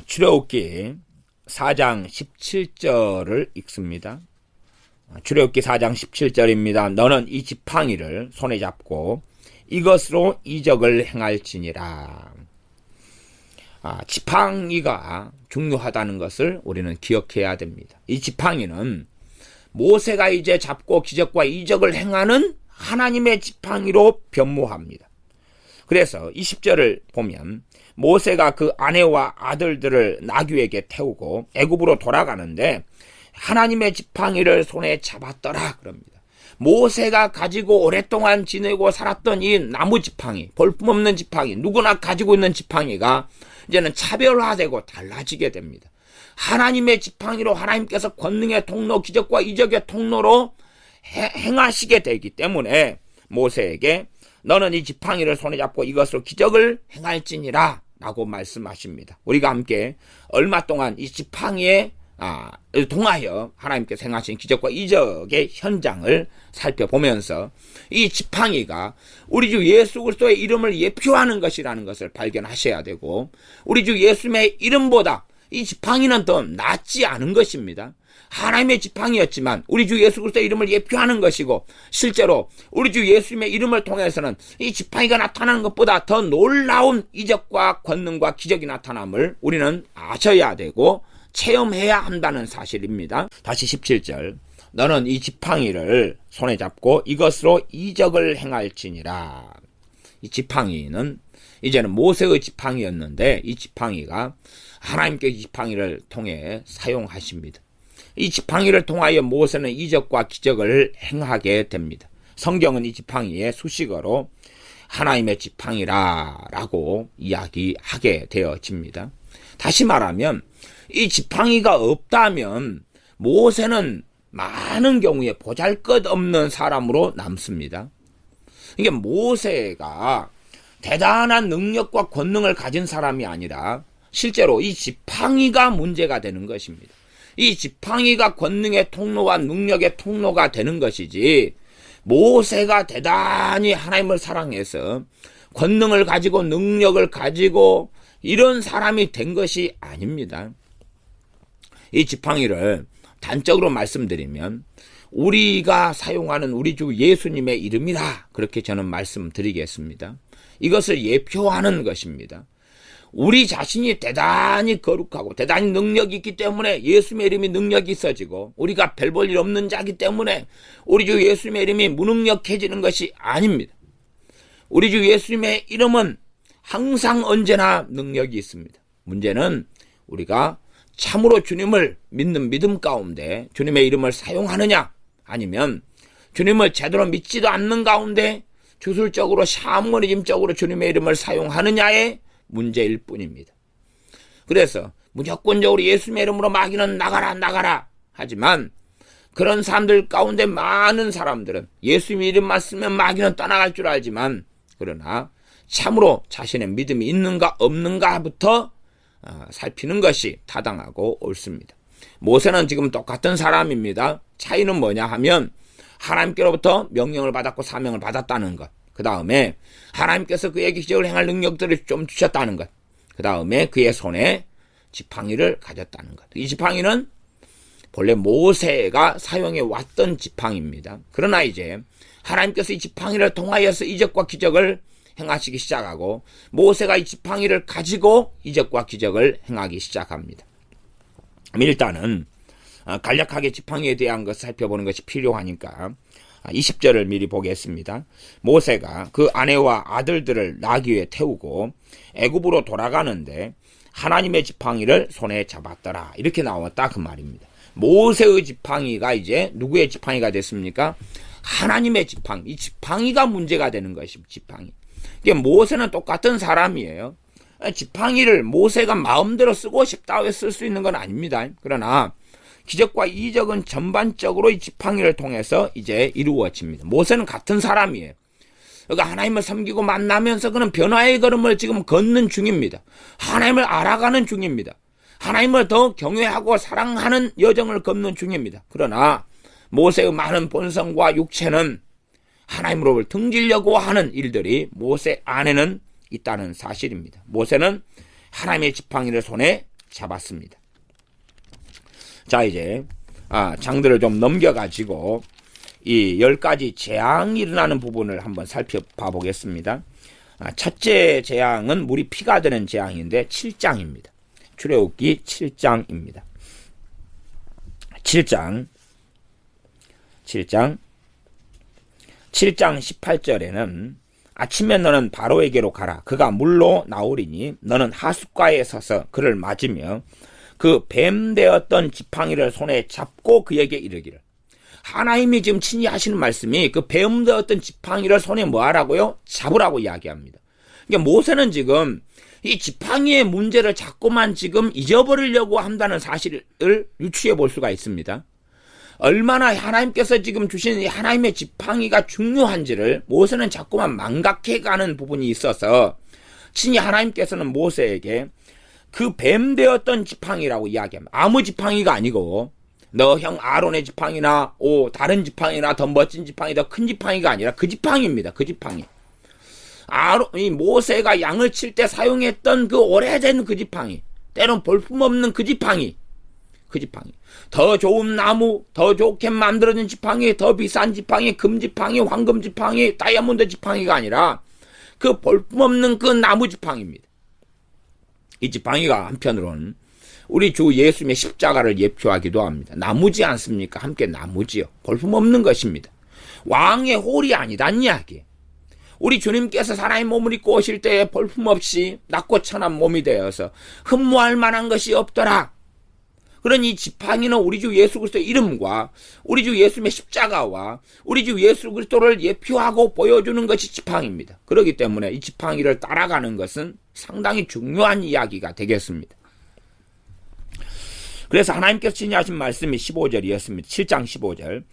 출애굽기 4장 17절을 읽습니다. 출애굽기 4장 17절입니다. 너는 이 지팡이를 손에 잡고 이것으로 이적을 행할지니라. 지팡이가 중요하다는 것을 우리는 기억해야 됩니다. 이 지팡이는 모세가 이제 잡고 기적과 이적을 행하는 하나님의 지팡이로 변모합니다. 그래서 20절을 보면 모세가 그 아내와 아들들을 나귀에게 태우고 애굽으로 돌아가는데 하나님의 지팡이를 손에 잡았더라 그럽니다. 모세가 가지고 오랫동안 지내고 살았던 이 나무 지팡이, 볼품없는 지팡이, 누구나 가지고 있는 지팡이가 이제는 차별화되고 달라지게 됩니다. 하나님의 지팡이로 하나님께서 권능의 통로, 기적과 이적의 통로로 행하시게 되기 때문에 모세에게 너는 이 지팡이를 손에 잡고 이것으로 기적을 행할지니라 라고 말씀하십니다. 우리가 함께 얼마 동안 이 지팡이에 통하여 하나님께서 행하신 기적과 이적의 현장을 살펴보면서 이 지팡이가 우리 주 예수 그리스도의 이름을 예표하는 것이라는 것을 발견하셔야 되고, 우리 주 예수님의 이름보다 이 지팡이는 더 낫지 않은 것입니다. 하나님의 지팡이였지만 우리 주 예수 그리스도의 이름을 예표하는 것이고, 실제로 우리 주 예수님의 이름을 통해서는 이 지팡이가 나타나는 것보다 더 놀라운 이적과 권능과 기적이 나타남을 우리는 아셔야 되고 체험해야 한다는 사실입니다. 다시 17절, 너는 이 지팡이를 손에 잡고 이것으로 이적을 행할지니라. 이 지팡이는 이제는 모세의 지팡이였는데 이 지팡이가 하나님께 지팡이를 통해 사용하십니다. 이 지팡이를 통하여 모세는 이적과 기적을 행하게 됩니다. 성경은 이 지팡이의 수식어로 하나님의 지팡이라고 이야기하게 되어집니다. 다시 말하면 이 지팡이가 없다면 모세는 많은 경우에 보잘것없는 사람으로 남습니다. 이게 모세가 대단한 능력과 권능을 가진 사람이 아니라 실제로 이 지팡이가 문제가 되는 것입니다. 이 지팡이가 권능의 통로와 능력의 통로가 되는 것이지, 모세가 대단히 하나님을 사랑해서 권능을 가지고 능력을 가지고 이런 사람이 된 것이 아닙니다. 이 지팡이를 단적으로 말씀드리면 우리가 사용하는 우리 주 예수님의 이름이라 그렇게 저는 말씀드리겠습니다. 이것을 예표하는 것입니다. 우리 자신이 대단히 거룩하고 대단히 능력이 있기 때문에 예수님의 이름이 능력이 있어지고, 우리가 별 볼 일 없는 자이기 때문에 우리 주 예수님의 이름이 무능력해지는 것이 아닙니다. 우리 주 예수님의 이름은 항상 언제나 능력이 있습니다. 문제는 우리가 참으로 주님을 믿는 믿음 가운데 주님의 이름을 사용하느냐, 아니면 주님을 제대로 믿지도 않는 가운데 주술적으로 샤머니즘적으로 주님의 이름을 사용하느냐의 문제일 뿐입니다. 그래서 무조건적으로 예수님의 이름으로 마귀는 나가라 나가라 하지만, 그런 사람들 가운데 많은 사람들은 예수님의 이름만 쓰면 마귀는 떠나갈 줄 알지만, 그러나 참으로 자신의 믿음이 있는가 없는가부터 살피는 것이 타당하고 옳습니다. 모세는 지금 똑같은 사람입니다. 차이는 뭐냐 하면 하나님께로부터 명령을 받았고 사명을 받았다는 것, 그 다음에 하나님께서 그에게 기적을 행할 능력들을 좀 주셨다는 것, 그 다음에 그의 손에 지팡이를 가졌다는 것. 이 지팡이는 본래 모세가 사용해 왔던 지팡이입니다. 그러나 이제 하나님께서 이 지팡이를 통하여서 이적과 기적을 행하시기 시작하고, 모세가 이 지팡이를 가지고 이적과 기적을 행하기 시작합니다. 일단은 간략하게 지팡이에 대한 것을 살펴보는 것이 필요하니까 20절을 미리 보겠습니다. 모세가 그 아내와 아들들을 나귀에 태우고 애굽으로 돌아가는데 하나님의 지팡이를 손에 잡았더라, 이렇게 나왔다 그 말입니다. 모세의 지팡이가 이제 누구의 지팡이가 됐습니까? 하나님의 지팡이. 이 지팡이가 문제가 되는 것입니다. 지팡이. 이게 모세는 똑같은 사람이에요. 지팡이를 모세가 마음대로 쓰고 싶다고 쓸 수 있는 건 아닙니다. 그러나 기적과 이적은 전반적으로 이 지팡이를 통해서 이제 이루어집니다. 모세는 같은 사람이에요. 그러니까 하나님을 섬기고 만나면서 그는 변화의 걸음을 지금 걷는 중입니다. 하나님을 알아가는 중입니다. 하나님을 더 경외하고 사랑하는 여정을 걷는 중입니다. 그러나 모세의 많은 본성과 육체는 하나님으로 등지려고 하는 일들이 모세 안에는 있다는 사실입니다. 모세는 하나님의 지팡이를 손에 잡았습니다. 자, 이제 장들을 좀 넘겨가지고 이 10가지 재앙이 일어나는 부분을 한번 살펴봐 보겠습니다. 첫째 재앙은 물이 피가 되는 재앙인데 7장입니다. 출애굽기 7장입니다. 7장 18절에는 아침에 너는 바로에게로 가라. 그가 물로 나오리니 너는 하숫가에 서서 그를 맞으며 그 뱀 되었던 지팡이를 손에 잡고 그에게 이르기를. 하나님이 지금 친히 하시는 말씀이 그 뱀 되었던 지팡이를 손에 뭐 하라고요? 잡으라고 이야기합니다. 그러니까 모세는 지금 이 지팡이의 문제를 자꾸만 지금 잊어버리려고 한다는 사실을 유추해 볼 수가 있습니다. 얼마나 하나님께서 지금 주신 이 하나님의 지팡이가 중요한지를 모세는 자꾸만 망각해가는 부분이 있어서 친히 하나님께서는 모세에게 그 뱀 되었던 지팡이라고 이야기합니다. 아무 지팡이가 아니고 너 형 아론의 지팡이나 다른 지팡이나 더 멋진 지팡이, 더 큰 지팡이가 아니라 그 지팡이입니다. 그 지팡이. 이 모세가 양을 칠 때 사용했던 그 오래된 그 지팡이, 때론 볼품없는 그 지팡이, 더 좋은 나무, 더 좋게 만들어진 지팡이, 더 비싼 지팡이, 금 지팡이, 황금 지팡이, 다이아몬드 지팡이가 아니라 그 볼품없는 그 나무 지팡이입니다. 이 지팡이가 한편으로는 우리 주 예수님의 십자가를 예표하기도 합니다. 나무지 않습니까? 함께 나무지요. 볼품없는 것입니다. 왕의 홀이 아니란 이야기. 우리 주님께서 사람의 몸을 입고 오실 때에 볼품없이 낮고 천한 몸이 되어서 흠모할 만한 것이 없더라. 그런 이 지팡이는 우리 주 예수 그리스도의 이름과 우리 주 예수님의 십자가와 우리 주 예수 그리스도를 예표하고 보여주는 것이 지팡이입니다. 그렇기 때문에 이 지팡이를 따라가는 것은 상당히 중요한 이야기가 되겠습니다. 그래서 하나님께서 친히 하신 말씀이 15절이었습니다. 7장 15절.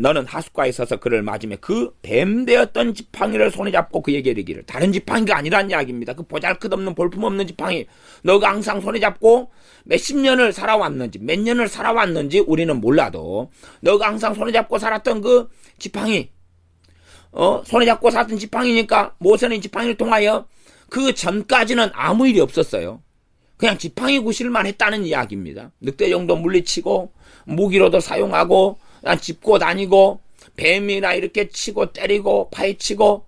너는 하숫가에 서서 그를 맞으며 그 뱀 되었던 지팡이를 손에 잡고 그에게 이르기를. 다른 지팡이가 아니란 이야기입니다. 그 보잘것없는 볼품없는 지팡이. 너가 항상 손에 잡고 몇십 년을 살아왔는지 몇 년을 살아왔는지 우리는 몰라도 너가 항상 손에 잡고 살았던 그 지팡이, 손에 잡고 살았던 지팡이니까 모세는 지팡이를 통하여 그 전까지는 아무 일이 없었어요. 그냥 지팡이 구실만 했다는 이야기입니다. 늑대정도 물리치고 무기로도 사용하고 짚고 다니고 뱀이나 이렇게 치고 때리고 파헤치고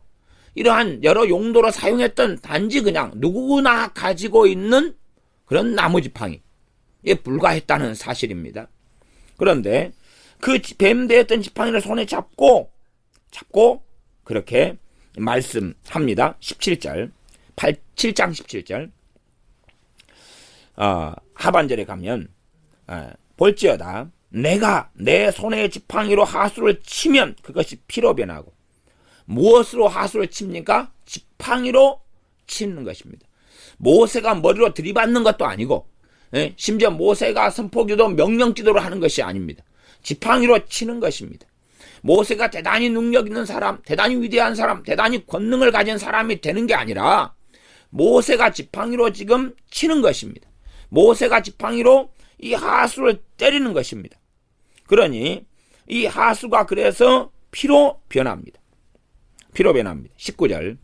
이러한 여러 용도로 사용했던 단지 그냥 누구나 가지고 있는 그런 나무 지팡이에 불과했다는 사실입니다. 그런데 그 뱀 되었던 지팡이를 손에 잡고 그렇게 말씀합니다. 17절 7장 17절 하반절에 가면 볼지어다 내가 내 손의 지팡이로 하수를 치면 그것이 피로 변하고. 무엇으로 하수를 칩니까? 지팡이로 치는 것입니다. 모세가 머리로 들이받는 것도 아니고 심지어 모세가 선포기도 명령기도를 하는 것이 아닙니다. 지팡이로 치는 것입니다. 모세가 대단히 능력 있는 사람, 대단히 위대한 사람, 대단히 권능을 가진 사람이 되는 게 아니라 모세가 지팡이로 지금 치는 것입니다. 모세가 지팡이로 이 하수를 때리는 것입니다. 그러니 이 하수가 그래서 피로 변합니다. 19절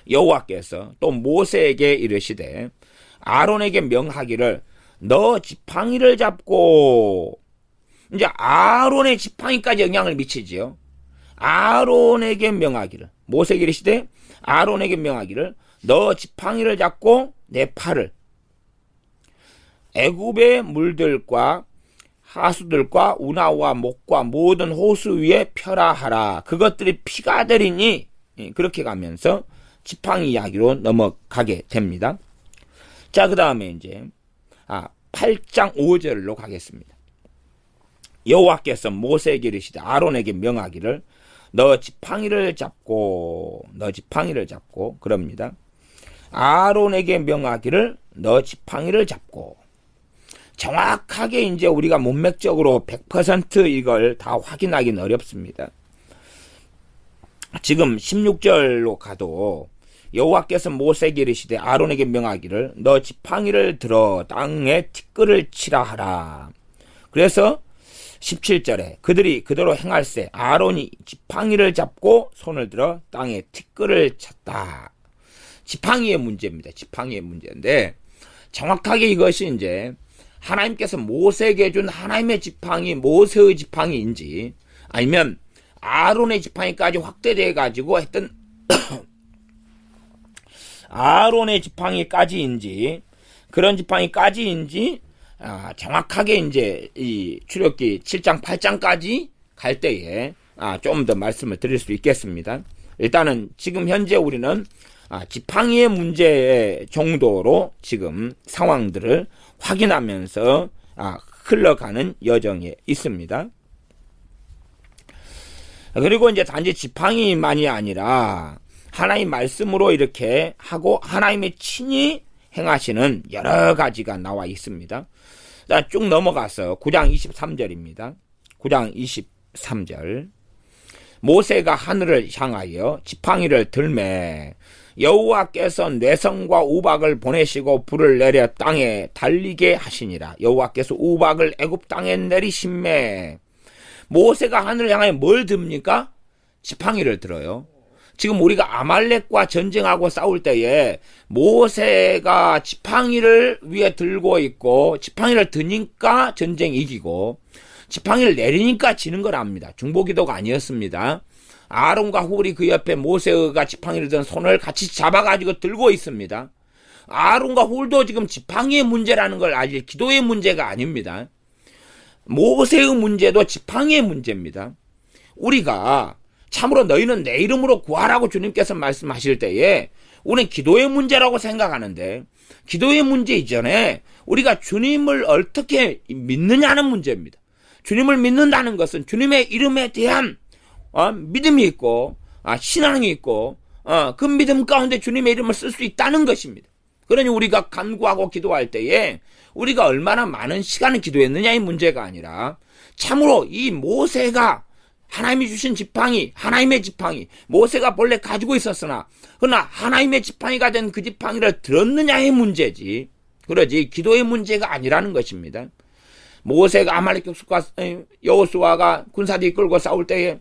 여호와께서 또 모세에게 이르시되 아론에게 명하기를 너 지팡이를 잡고. 이제 아론의 지팡이까지 영향을 미치지요. 아론에게 명하기를, 모세에게 이르시되 아론에게 명하기를 너 지팡이를 잡고 내 팔을 애굽의 물들과 하수들과 운하와 목과 모든 호수 위에 펴라 하라. 그것들이 피가 되리니. 그렇게 가면서 지팡이 이야기로 넘어가게 됩니다. 자, 그 다음에 이제 8장 5절로 가겠습니다. 여호와께서 모세에게 이르시되 아론에게 명하기를 너 지팡이를 잡고 그럽니다. 아론에게 명하기를 너 지팡이를 잡고. 정확하게 이제 우리가 문맥적으로 100% 이걸 다 확인하기는 어렵습니다. 지금 16절로 가도 여호와께서 모세에게 이르시되 아론에게 명하기를 너 지팡이를 들어 땅에 티끌을 치라 하라. 그래서 17절에 그들이 그대로 행할세 아론이 지팡이를 잡고 손을 들어 땅에 티끌을 쳤다. 지팡이의 문제입니다. 지팡이의 문제인데 정확하게 이것이 이제 하나님께서 모세에게 준 하나님의 지팡이, 모세의 지팡이인지 아니면 아론의 지팡이까지 확대돼 가지고 했던 아론의 지팡이까지인지 그런 지팡이까지인지 정확하게 이제 이 출애굽기 7장 8장까지 갈 때에 좀 더 말씀을 드릴 수 있겠습니다. 일단은 지금 현재 우리는 지팡이의 문제 정도로 지금 상황들을 확인하면서 흘러가는 여정에 있습니다. 그리고 이제 단지 지팡이만이 아니라 하나님 말씀으로 이렇게 하고 하나님의 친히 행하시는 여러 가지가 나와 있습니다. 자, 쭉 넘어가서 9장 23절입니다. 9장 23절. 모세가 하늘을 향하여 지팡이를 들매 여호와께서 뇌성과 우박을 보내시고 불을 내려 땅에 달리게 하시니라. 여호와께서 우박을 애굽 땅에 내리심매. 모세가 하늘을 향하여 뭘 듭니까? 지팡이를 들어요. 지금 우리가 아말렉과 전쟁하고 싸울 때에 모세가 지팡이를 위에 들고 있고 지팡이를 드니까 전쟁 이기고 지팡이를 내리니까 지는 거랍니다. 중보기도가 아니었습니다. 아론과 훌이 그 옆에 모세가 지팡이를 든 손을 같이 잡아가지고 들고 있습니다. 아론과 훌도 지금 지팡이의 문제라는 걸 알지 기도의 문제가 아닙니다. 모세의 문제도 지팡이의 문제입니다. 우리가 참으로 너희는 내 이름으로 구하라고 주님께서 말씀하실 때에 우리는 기도의 문제라고 생각하는데 기도의 문제 이전에 우리가 주님을 어떻게 믿느냐는 문제입니다. 주님을 믿는다는 것은 주님의 이름에 대한 믿음이 있고 신앙이 있고 그 믿음 가운데 주님의 이름을 쓸 수 있다는 것입니다. 그러니 우리가 간구하고 기도할 때에 우리가 얼마나 많은 시간을 기도했느냐의 문제가 아니라 참으로 이 모세가 하나님이 주신 지팡이, 하나님의 지팡이, 모세가 본래 가지고 있었으나 그러나 하나님의 지팡이가 된 그 지팡이를 들었느냐의 문제지 그러지 기도의 문제가 아니라는 것입니다. 모세가 아말렉 족속과 여호수아가 군사들이 끌고 싸울 때에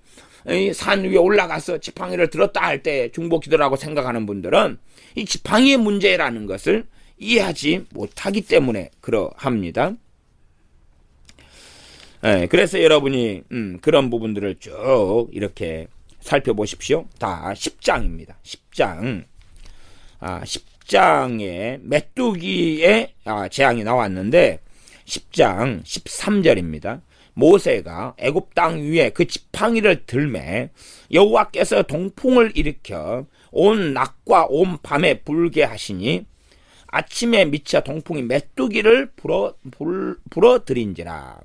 산 위에 올라가서 지팡이를 들었다 할 때 중보 기도라고 생각하는 분들은 이 지팡이의 문제라는 것을 이해하지 못하기 때문에 그러합니다. 그래서 여러분이 그런 부분들을 쭉 이렇게 살펴보십시오. 다 10장입니다. 10장. 10장에 메뚜기의 재앙이 나왔는데 10장 13절입니다. 모세가 애굽 땅 위에 그 지팡이를 들매 여호와께서 동풍을 일으켜 온 낮과 온 밤에 불게 하시니 아침에 미쳐 동풍이 메뚜기를 불어들인지라.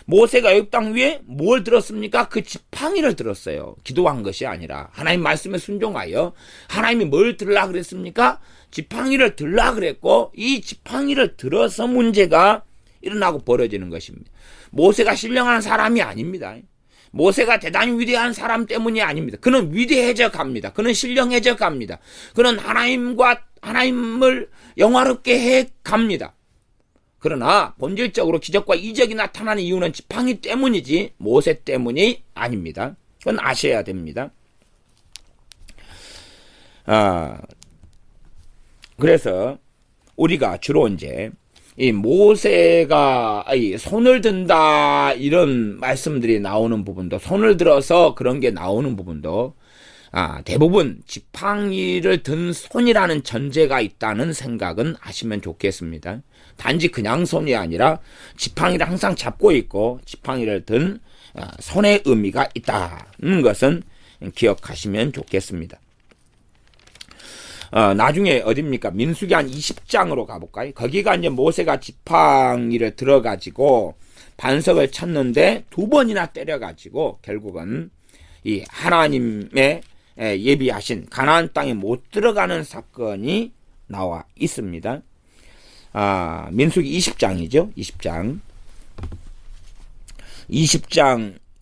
모세가 애굽 땅 위에 뭘 들었습니까? 그 지팡이를 들었어요. 기도한 것이 아니라 하나님 말씀에 순종하여 하나님이 뭘 들으라 그랬습니까? 지팡이를 들으라 그랬고 이 지팡이를 들어서 문제가 일어나고 벌어지는 것입니다. 모세가 신령한 사람이 아닙니다. 모세가 대단히 위대한 사람 때문이 아닙니다. 그는 위대해져 갑니다. 그는 신령해져 갑니다. 그는 하나님을 영화롭게 해 갑니다. 그러나 본질적으로 기적과 이적이 나타나는 이유는 지팡이 때문이지 모세 때문이 아닙니다. 그건 아셔야 됩니다. 그래서 우리가 주로 이제 이 모세가 손을 든다 이런 말씀들이 나오는 부분도 손을 들어서 그런 게 나오는 부분도 대부분 지팡이를 든 손이라는 전제가 있다는 생각은 하시면 좋겠습니다. 단지 그냥 손이 아니라 지팡이를 항상 잡고 있고 지팡이를 든 손의 의미가 있다는 것은 기억하시면 좋겠습니다. 나중에 어딥니까? 민수기 한 20장으로 가볼까요? 거기가 이제 모세가 지팡이를 들어가지고 반석을 쳤는데 2번이나 때려가지고 결국은 이 하나님의 예비하신 가나안 땅에 못 들어가는 사건이 나와 있습니다. 민수기 20장이죠. 20장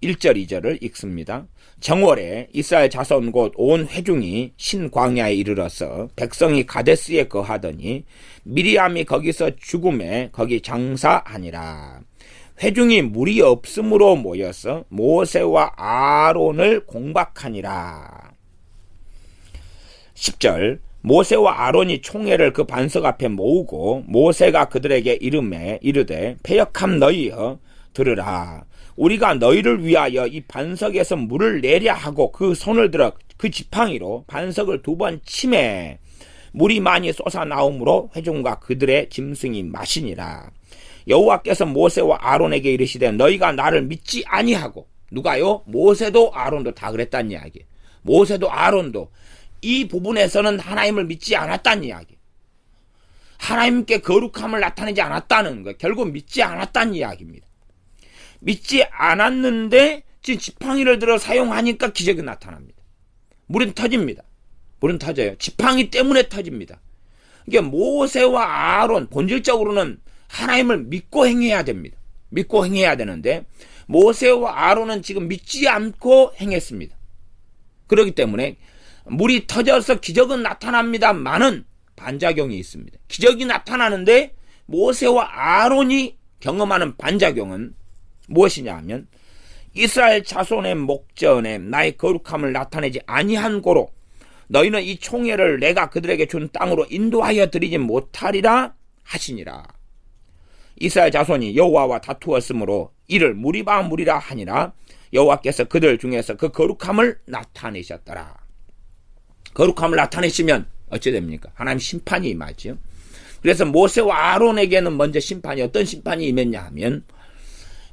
1절 2절을 읽습니다. 정월에 이스라엘 자손 곧 온 회중이 신광야에 이르러서 백성이 가데스에 거하더니 미리암이 거기서 죽음에 거기 장사하니라. 회중이 물이 없으므로 모여서 모세와 아론을 공박하니라. 10절 모세와 아론이 총회를 그 반석 앞에 모으고 모세가 그들에게 이르되 패역함 너희여 들으라. 우리가 너희를 위하여 이 반석에서 물을 내랴 하고 그 손을 들어 그 지팡이로 반석을 2번 치매 물이 많이 솟아나오므로 회중과 그들의 짐승이 마시니라. 여호와께서 모세와 아론에게 이르시되 너희가 나를 믿지 아니하고, 누가요? 모세도 아론도 다 그랬단 이야기. 모세도 아론도 이 부분에서는 하나님을 믿지 않았단 이야기. 하나님께 거룩함을 나타내지 않았다는 거, 결국 믿지 않았단 이야기입니다. 믿지 않았는데 지금 지팡이를 들어 사용하니까 기적이 나타납니다. 물은 터집니다. 물은 터져요. 지팡이 때문에 터집니다. 그러니까 모세와 아론 본질적으로는 하나님을 믿고 행해야 됩니다. 믿고 행해야 되는데 모세와 아론은 지금 믿지 않고 행했습니다. 그렇기 때문에 물이 터져서 기적은 나타납니다만은 반작용이 있습니다. 기적이 나타나는데 모세와 아론이 경험하는 반작용은 무엇이냐 하면 이스라엘 자손의 목전에 나의 거룩함을 나타내지 아니한 고로 너희는 이 총회를 내가 그들에게 준 땅으로 인도하여 드리지 못하리라 하시니라. 이스라엘 자손이 여호와와 다투었으므로 이를 무리라 하니라. 여호와께서 그들 중에서 그 거룩함을 나타내셨더라. 거룩함을 나타내시면 어찌 됩니까? 하나님 심판이 임하죠. 그래서 모세와 아론에게는 먼저 심판이, 어떤 심판이 임했냐 하면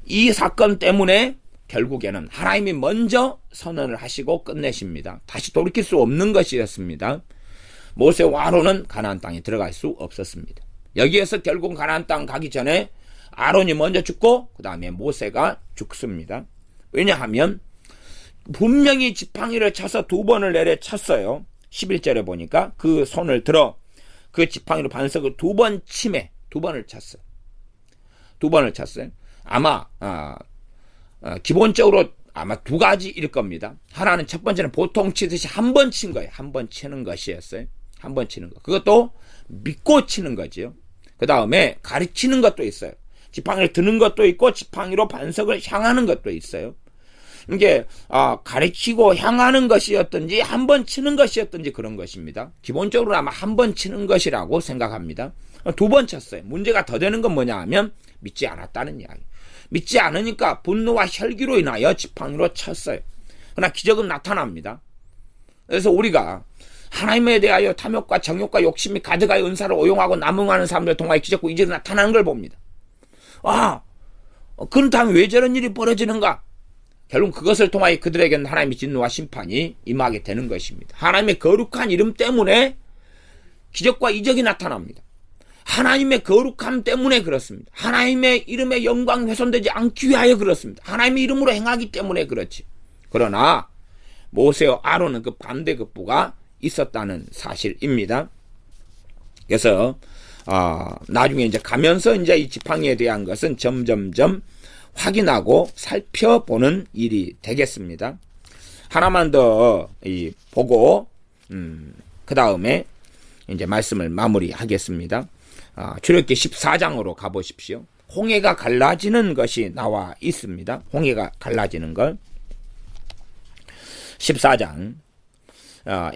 이 사건 때문에 결국에는 하나님이 먼저 선언을 하시고 끝내십니다. 다시 돌이킬 수 없는 것이었습니다. 모세와 아론은 가나안 땅에 들어갈 수 없었습니다. 여기에서 결국 가나안 땅 가기 전에 아론이 먼저 죽고 그 다음에 모세가 죽습니다. 왜냐하면 분명히 지팡이를 쳐서 2번을 내려쳤어요. 11절에 보니까 그 손을 들어 그 지팡이로 반석을 2번 치매 2번을 쳤어요. 2번을 쳤어요. 아마 기본적으로 아마 2가지일 겁니다. 하나는 첫 번째는 보통 치듯이 한 번 친 거예요. 한 번 치는 것이었어요. 한 번 치는 거. 그것도 믿고 치는 거지요. 그 다음에 가르치는 것도 있어요. 지팡이를 드는 것도 있고 지팡이로 반석을 향하는 것도 있어요. 이게 가르치고 향하는 것이었든지 한 번 치는 것이었든지 그런 것입니다. 기본적으로 아마 한 번 치는 것이라고 생각합니다. 2번 쳤어요. 문제가 더 되는 건 뭐냐 하면 믿지 않았다는 이야기. 믿지 않으니까 분노와 혈기로 인하여 지팡이로 쳤어요. 그러나 기적은 나타납니다. 그래서 우리가 하나님에 대하여 탐욕과 정욕과 욕심이 가져가여 은사를 오용하고 남용하는 사람들 통하여 기적과 이적이 나타나는 걸 봅니다. 그렇다면 왜 저런 일이 벌어지는가? 결국 그것을 통하여 그들에게는 하나님의 진노와 심판이 임하게 되는 것입니다. 하나님의 거룩한 이름 때문에 기적과 이적이 나타납니다. 하나님의 거룩함 때문에 그렇습니다. 하나님의 이름의 영광 훼손되지 않기 위하여 그렇습니다. 하나님의 이름으로 행하기 때문에 그렇지. 그러나 모세와 아론은 그 반대급부가 있었다는 사실입니다. 그래서 나중에 이제 가면서 이제 이 지팡이에 대한 것은 점점점 확인하고 살펴보는 일이 되겠습니다. 하나만 더 보고 그 다음에 이제 말씀을 마무리하겠습니다. 출애굽기 14장으로 가보십시오. 홍해가 갈라지는 것이 나와 있습니다. 홍해가 갈라지는 걸 14장.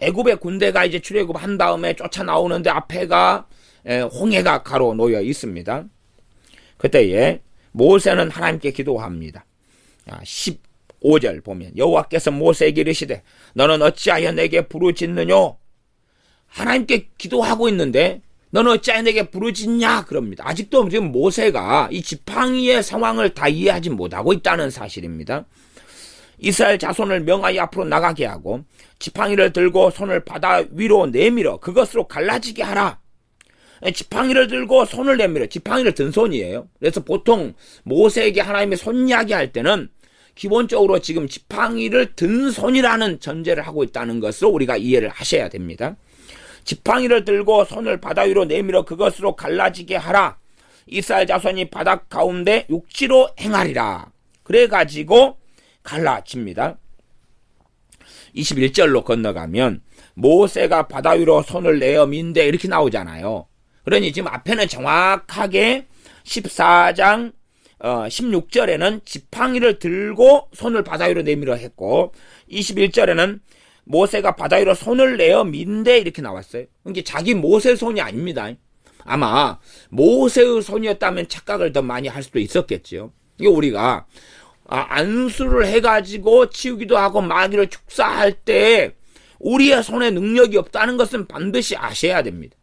애굽의 군대가 이제 출애굽한 다음에 쫓아 나오는데 앞에가 홍해가 가로 놓여 있습니다. 그때에 모세는 하나님께 기도합니다. 15절 보면 여호와께서 모세에게 이르시되 너는 어찌하여 내게 부르짖느뇨? 하나님께 기도하고 있는데 너는 어찌하여 내게 부르짖냐? 그럽니다. 아직도 지금 모세가 이 지팡이의 상황을 다 이해하지 못하고 있다는 사실입니다. 이스라엘 자손을 명하여 앞으로 나가게 하고 지팡이를 들고 손을 바다 위로 내밀어 그것으로 갈라지게 하라. 지팡이를 들고 손을 내밀어. 지팡이를 든 손이에요. 그래서 보통 모세에게 하나님의 손 이야기할 때는 기본적으로 지금 지팡이를 든 손이라는 전제를 하고 있다는 것으로 우리가 이해를 하셔야 됩니다. 지팡이를 들고 손을 바다 위로 내밀어 그것으로 갈라지게 하라. 이스라엘 자손이 바닥 가운데 육지로 행하리라. 그래가지고 갈라집니다. 21절로 건너가면 모세가 바다 위로 손을 내어 민대 이렇게 나오잖아요. 그러니 지금 앞에는 정확하게 14장 16절에는 지팡이를 들고 손을 바다 위로 내밀어 했고 21절에는 모세가 바다 위로 손을 내어 민데 이렇게 나왔어요. 그러니까 자기 모세 손이 아닙니다. 아마 모세의 손이었다면 착각을 더 많이 할 수도 있었겠죠. 이게 우리가 안수를 해가지고 치우기도 하고 마귀를 축사할 때 우리의 손에 능력이 없다는 것은 반드시 아셔야 됩니다.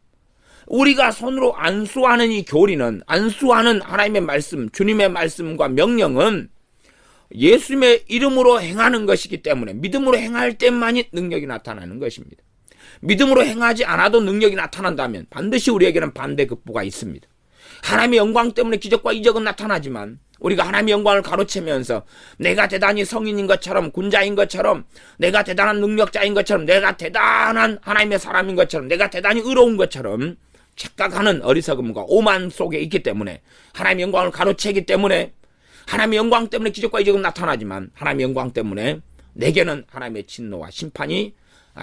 우리가 손으로 안수하는 이 교리는, 안수하는 하나님의 말씀, 주님의 말씀과 명령은 예수님의 이름으로 행하는 것이기 때문에 믿음으로 행할 때만이 능력이 나타나는 것입니다. 믿음으로 행하지 않아도 능력이 나타난다면 반드시 우리에게는 반대급부가 있습니다. 하나님의 영광 때문에 기적과 이적은 나타나지만 우리가 하나님의 영광을 가로채면서 내가 대단히 성인인 것처럼, 군자인 것처럼, 내가 대단한 능력자인 것처럼, 내가 대단한 하나님의 사람인 것처럼, 내가 대단히 의로운 것처럼 착각하는 어리석음과 오만 속에 있기 때문에, 하나님의 영광을 가로채기 때문에, 하나님의 영광 때문에 기적과 이적은 나타나지만 하나님의 영광 때문에 내게는 하나님의 진노와 심판이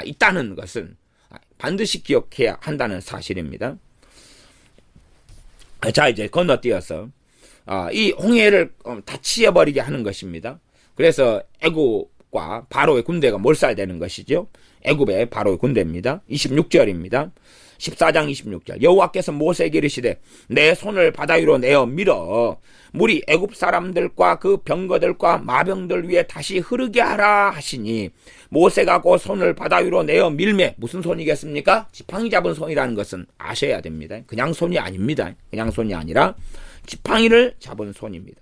있다는 것은 반드시 기억해야 한다는 사실입니다. 자, 이제 건너뛰어서 이 홍해를 다 치워버리게 하는 것입니다. 그래서 애굽과 바로의 군대가 몰살되는 것이죠. 애굽의 바로의 군대입니다. 26절입니다. 14장 26절. 여호와께서 모세에게 이르시되 내 손을 바다 위로 내어 밀어 물이 애굽 사람들과 그 병거들과 마병들 위에 다시 흐르게 하라 하시니, 모세가 그 손을 바다 위로 내어 밀매, 무슨 손이겠습니까? 지팡이 잡은 손이라는 것은 아셔야 됩니다. 그냥 손이 아닙니다. 그냥 손이 아니라 지팡이를 잡은 손입니다.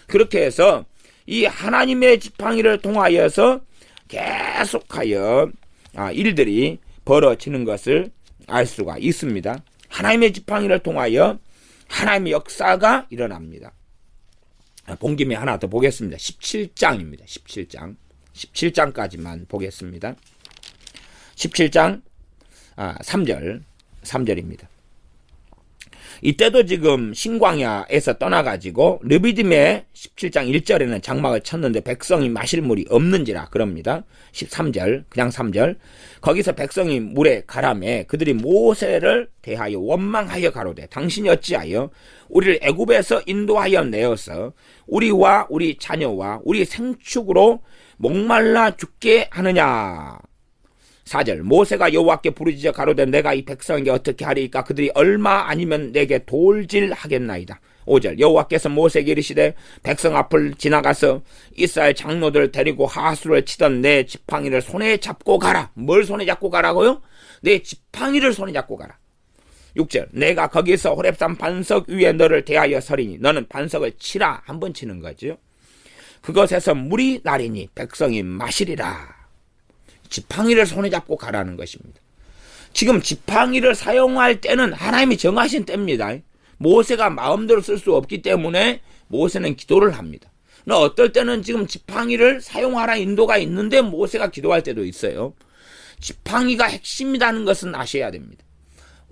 그렇게 해서 이 하나님의 지팡이를 통하여서 계속하여 일들이 벌어지는 것을 알 수가 있습니다. 하나님의 지팡이를 통하여 하나님의 역사가 일어납니다. 본 김에 하나 더 보겠습니다. 17장입니다. 17장까지만 보겠습니다. 17장 3절입니다. 이때도 지금 신광야에서 떠나가지고 르비딤의 17장 1절에는 장막을 쳤는데 백성이 마실 물이 없는지라 그럽니다. 13절, 그냥 3절. 거기서 백성이 물에 가라매 그들이 모세를 대하여 원망하여 가로되 당신이 어찌하여 우리를 애굽에서 인도하여 내어서 우리와 우리 자녀와 우리 생축으로 목말라 죽게 하느냐. 4절. 모세가 여호와께 부르짖어 가로되 내가 이 백성에게 어떻게 하리이까? 그들이 얼마 아니면 내게 돌질하겠나이다. 5절. 여호와께서 모세에게 이르시되 백성 앞을 지나가서 이스라엘 장로들을 데리고 하수를 치던 내 지팡이를 손에 잡고 가라. 뭘 손에 잡고 가라고요? 내 지팡이를 손에 잡고 가라. 6절. 내가 거기서 호렙산 반석 위에 너를 대하여 서리니 너는 반석을 치라. 한 번 치는 거죠. 그것에서 물이 나리니 백성이 마시리라. 지팡이를 손에 잡고 가라는 것입니다. 지금 지팡이를 사용할 때는 하나님이 정하신 때입니다. 모세가 마음대로 쓸 수 없기 때문에 모세는 기도를 합니다. 어떨 때는 지금 지팡이를 사용하라 인도가 있는데 모세가 기도할 때도 있어요. 지팡이가 핵심이라는 것은 아셔야 됩니다.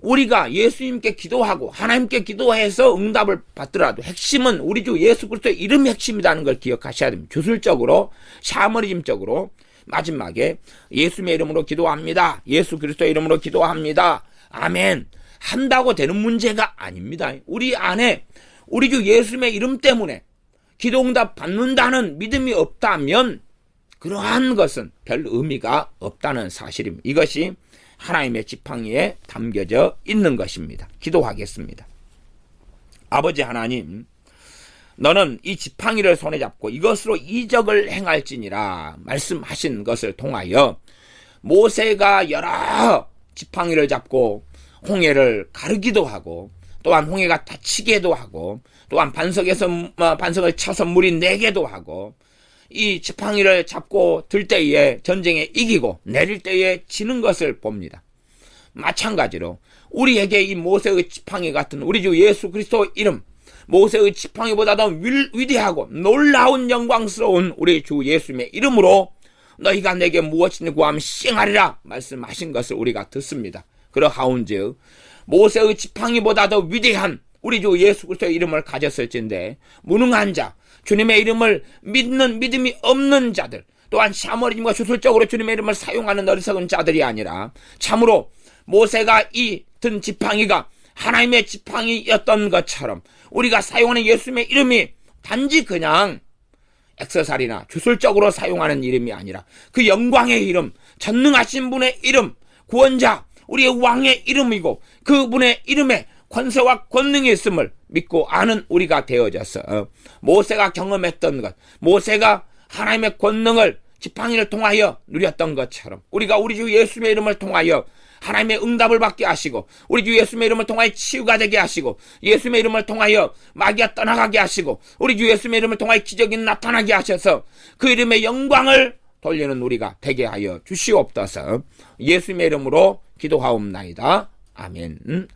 우리가 예수님께 기도하고 하나님께 기도해서 응답을 받더라도 핵심은 우리 주 예수 그리스도의 이름이 핵심이라는 걸 기억하셔야 됩니다. 주술적으로, 샤머니즘적으로 마지막에 예수님의 이름으로 기도합니다. 예수 그리스도의 이름으로 기도합니다. 아멘. 한다고 되는 문제가 아닙니다. 우리 안에 우리 주 예수님의 이름 때문에 기도응답 받는다는 믿음이 없다면 그러한 것은 별 의미가 없다는 사실입니다. 이것이 하나님의 지팡이에 담겨져 있는 것입니다. 기도하겠습니다. 아버지 하나님, 너는 이 지팡이를 손에 잡고 이것으로 이적을 행할지니라 말씀하신 것을 통하여 모세가 여러 지팡이를 잡고 홍해를 가르기도 하고 또한 홍해가 다치게도 하고 또한 반석을 쳐서 물이 내게도 하고 이 지팡이를 잡고 들 때에 전쟁에 이기고 내릴 때에 지는 것을 봅니다. 마찬가지로 우리에게 이 모세의 지팡이 같은 우리 주 예수 그리스도 이름, 모세의 지팡이보다 더 위대하고 놀라운 영광스러운 우리 주 예수님의 이름으로 너희가 내게 무엇이든 구하면 시행하리라 말씀하신 것을 우리가 듣습니다. 그러하온즉 모세의 지팡이보다 더 위대한 우리 주 예수 그리스도의 이름을 가졌을진데 무능한 자, 주님의 이름을 믿는 믿음이 없는 자들, 또한 샤머리즘과 주술적으로 주님의 이름을 사용하는 어리석은 자들이 아니라 참으로 모세가 이 든 지팡이가 하나님의 지팡이였던 것처럼 우리가 사용하는 예수님의 이름이 단지 그냥 액세서리나 주술적으로 사용하는 이름이 아니라 그 영광의 이름, 전능하신 분의 이름, 구원자, 우리의 왕의 이름이고 그분의 이름에 권세와 권능이 있음을 믿고 아는 우리가 되어져서 모세가 경험했던 것, 모세가 하나님의 권능을 지팡이를 통하여 누렸던 것처럼 우리가 우리 주 예수님의 이름을 통하여 하나님의 응답을 받게 하시고 우리 주 예수님의 이름을 통하여 치유가 되게 하시고 예수님의 이름을 통하여 마귀가 떠나가게 하시고 우리 주 예수님의 이름을 통하여 기적이 나타나게 하셔서 그 이름의 영광을 돌리는 우리가 되게 하여 주시옵소서. 예수님의 이름으로 기도하옵나이다. 아멘.